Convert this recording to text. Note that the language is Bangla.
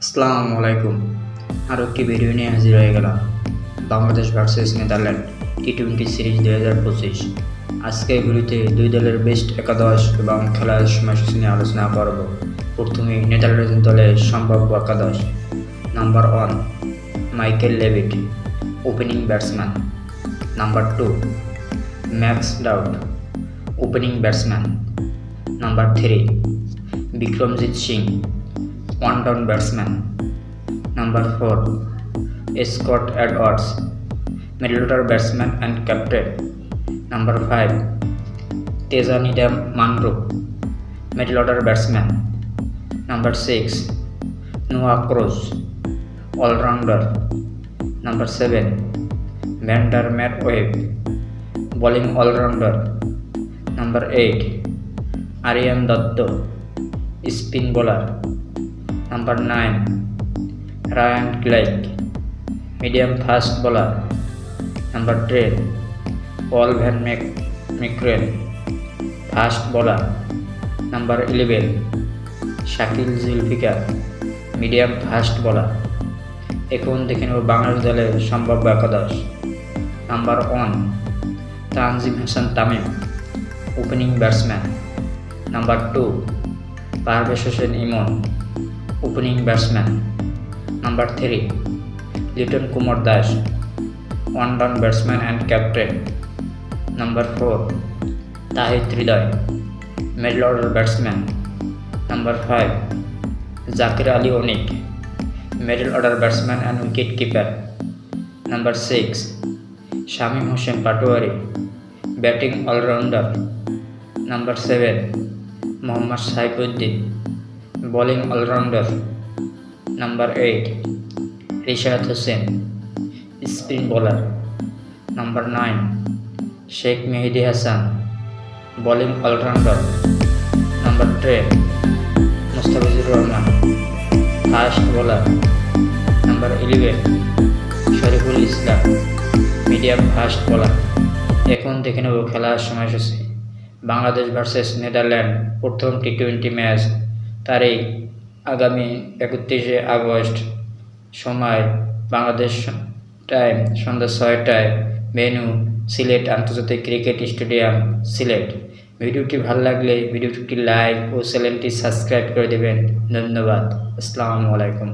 আসসালামু আলাইকুম। আরও একটি ভিডিও নিয়ে হাজির হয়ে গেলাম। বাংলাদেশ ভার্সেস নেদারল্যান্ড টি-20 সিরিজ 2025। আজকে এই ভিডিওতে দুই দলের বেস্ট একাদশ এবং খেলার সময়সূচি নিয়ে আলোচনা করব। প্রথমে নেদারল্যান্ড দলের সম্ভাব্য একাদশ। Number 1 Michael Leavitt, opening batsman. Number 2 max doubt, opening batsman. Number 3 Bikramjit Singh, one-down batsman. Number 4 Scott Edwards, middle-order batsman and captain. Number 5 Tejaniram Manru, middle-order batsman. Number 6 Noah Cruz, all-rounder. Number 7 Vander Merwebb, bowling all-rounder. Number 8 Aryan Dutto, spin bowler. Number 9 Ryan Clegg, medium fast bowler. Number 10 Paul Van McGrath, fast bowler. Number 11 Shakil Zulfikar, medium fast bowler. এখন দেখে নেব বাংলাদেশ দলের সম্ভাব্য একাদশ। Number 1 Tanzim Hasan Tamim, opening batsman. Number 2 Parvez Hossain Emon, opening batsman. Number 3 Liton Kumar Das, one-down batsman and captain. Number 4 Towhid Hridoy, middle order batsman. Number 5 Jaker Ali Anik, middle order batsman and wicket keeper. Number 6 Shamim Hossain Patwari, batting all-rounder. Number 7 Mohammad Saifuddin, bowling all-rounder. Number 8 Rishad Hossain, spin bowler. Number 9 Sheikh Mehedi Hasan, bowling all-rounder. Number 10 Mustafizur Rahman, fast bowler. Number 11 Shariful Islam, medium fast bowler. এখন দেখে নেব খেলার সময়সূচি। বাংলাদেশ ভার্সেস নেদারল্যান্ড প্রথম টি-20 ম্যাচ, তারিখ আগামী 31শে আগস্ট, সময় বাংলাদেশ টাইম সন্ধ্যা 6টায়, ভেন্যু সিলেট আন্তর্জাতিক ক্রিকেট স্টেডিয়াম, সিলেট। ভিডিওটি ভালো লাগলে ভিডিওটি লাইক ও চ্যানেলটি সাবস্ক্রাইব করে দেবেন। ধন্যবাদ। আসসালামু আলাইকুম।